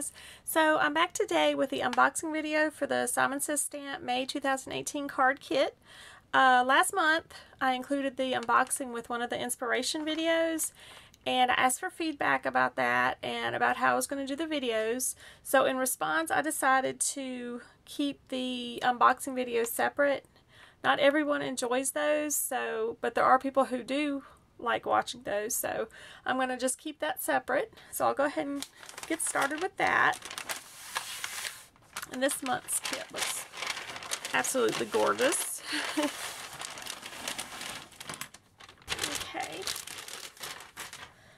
guys. So I'm back today with the unboxing video for the Simon Says Stamp May 2018 card kit. Last month I included the unboxing with one of the inspiration videos, and I asked for feedback about that and about how I was going to do the videos. So in response, I decided to keep the unboxing videos separate. Not everyone enjoys those, but there are people who do like watching those, so I'm going to just keep that separate. So I'll go ahead and get started with that. And this month's kit looks absolutely gorgeous. Okay,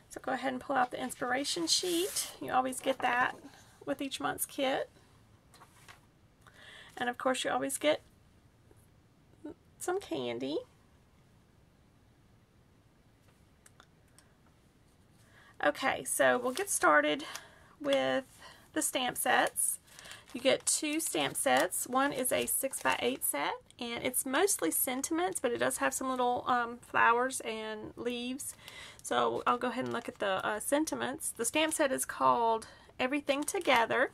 so go ahead and pull out the inspiration sheet. You always get that with each month's kit, and of course you always get some candy. Okay, so we'll get started with the stamp sets. You get two stamp sets. One is a 6x8 set, and it's mostly sentiments, but it does have some little flowers and leaves. So I'll go ahead and look at the sentiments. The stamp set is called Everything Together,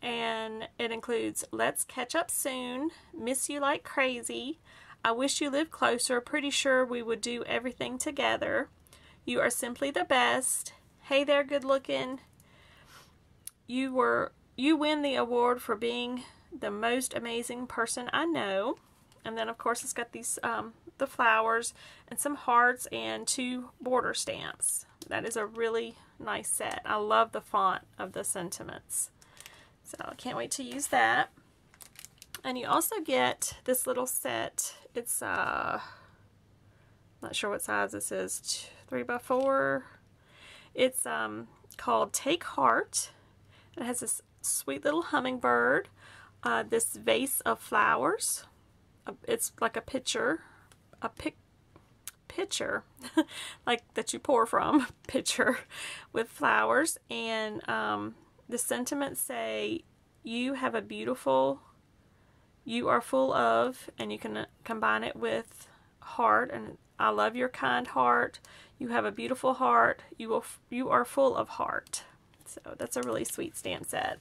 and it includes Let's Catch Up Soon, Miss You Like Crazy, I Wish You Lived Closer, Pretty Sure We Would Do Everything Together, You Are Simply the Best, Hey There Good Looking, You Win the Award for Being the Most Amazing Person I Know. And then of course it's got these the flowers and some hearts and two border stamps. That is a really nice set. I love the font of the sentiments, so I can't wait to use that. And you also get this little set. It's not sure what size this is, 3x4. It's called Take Heart. It has this sweet little hummingbird, this vase of flowers. It's like a pitcher, pitcher like that you pour from, pitcher with flowers. And the sentiments say, you have a beautiful, you are full of, and you can combine it with heart, and I love your kind heart, you have a beautiful heart, you are full of heart. So that's a really sweet stamp set.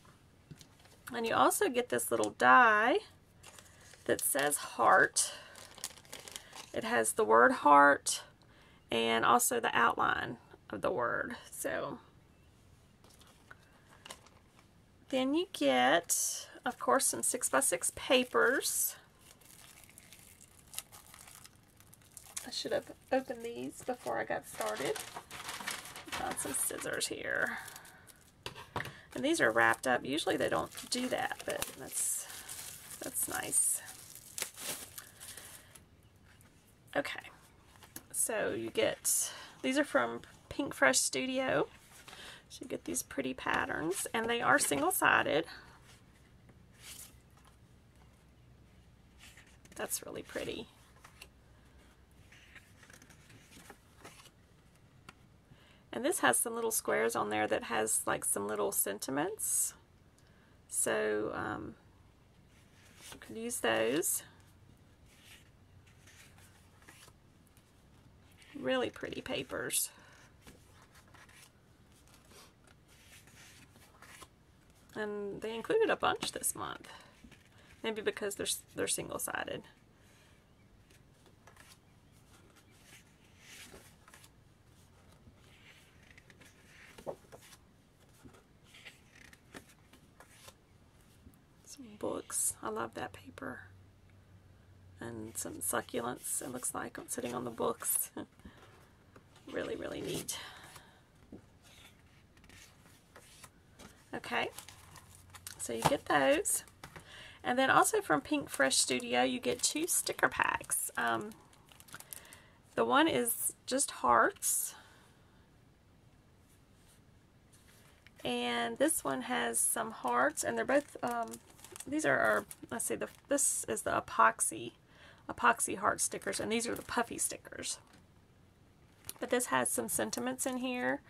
And you also get this little die that says heart. It has the word heart and also the outline of the word. So then you get, of course, some 6x6 papers. I should have opened these before I got started. Got some scissors here. And these are wrapped up. Usually they don't do that, but that's nice. Okay, so you get, these are from Pink Fresh Studio. So you get these pretty patterns, and they are single-sided. That's really pretty. And this has some little squares on there that has like some little sentiments. So you can use those. Really pretty papers. And they included a bunch this month. Maybe because they're single-sided. Some books. I love that paper. And some succulents, it looks like, sitting on the books. Really, really neat. Okay, so you get those. And then also from Pink Fresh Studio, you get two sticker packs. The one is just hearts. And this one has some hearts, and they're both, these are, let's see, this is the epoxy heart stickers, and these are the puffy stickers. But this has some sentiments in here,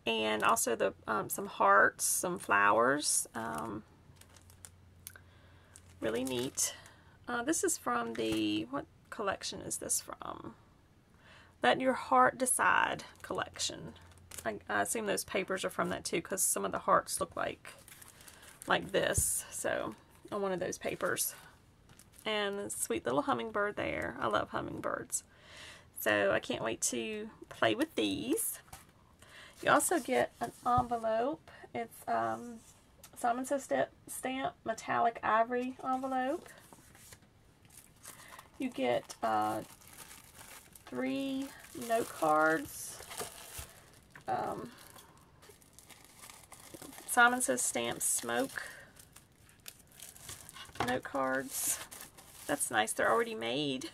and also the some hearts, some flowers. Really neat. This is from the, what collection is this from? Let Your Heart Decide collection. I assume those papers are from that too, because some of the hearts look like this. So on one of those papers. And a sweet little hummingbird there. I love hummingbirds. So I can't wait to play with these. You also get an envelope. It's Simon Says Stamp metallic ivory envelope. You get 3 note cards. Simon Says Stamp smoke note cards. That's nice. They're already made.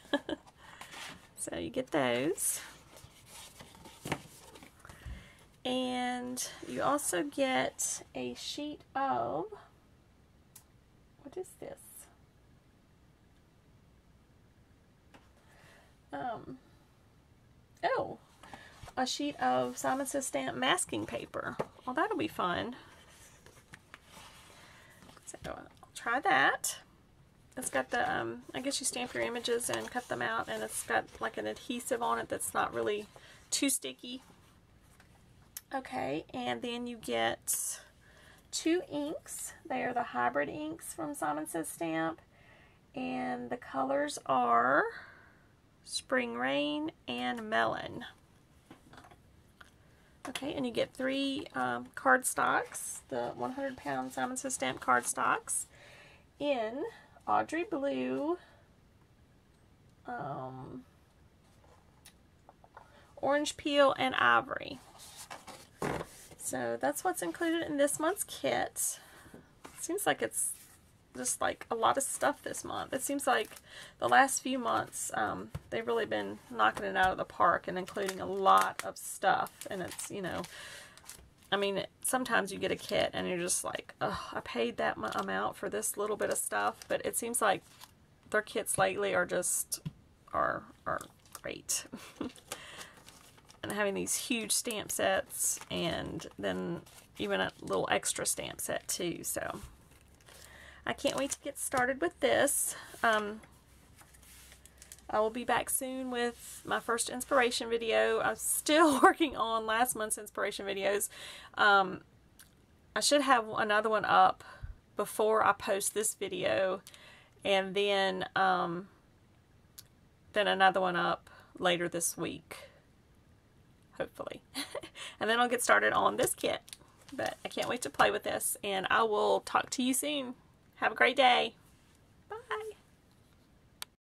So you get those. And you also get a sheet of, what is this? Oh, a sheet of Simon Says Stamp masking paper. Well, that'll be fun. So I'll try that. It's got the, I guess you stamp your images and cut them out, and it's got like an adhesive on it that's not really too sticky. Okay, and then you get 2 inks. They are the hybrid inks from Simon Says Stamp, and the colors are Spring Rain and Melon. Okay, and you get 3 cardstocks, the 100-pound Simon Says Stamp cardstocks in Audrey Blue, Orange Peel, and Ivory. So that's what's included in this month's kit. It seems like it's just like a lot of stuff this month. It seems like the last few months they've really been knocking it out of the park and including a lot of stuff. And it's, you know, I mean, sometimes you get a kit and you're just like, oh, I paid that amount for this little bit of stuff. But it seems like their kits lately are just are great. And having these huge stamp sets, and then even a little extra stamp set too. So I can't wait to get started with this. I will be back soon with my first inspiration video. I'm still working on last month's inspiration videos. I should have another one up before I post this video, and then another one up later this week, hopefully. And then I'll get started on this kit. But I can't wait to play with this, and I will talk to you soon. Have a great day.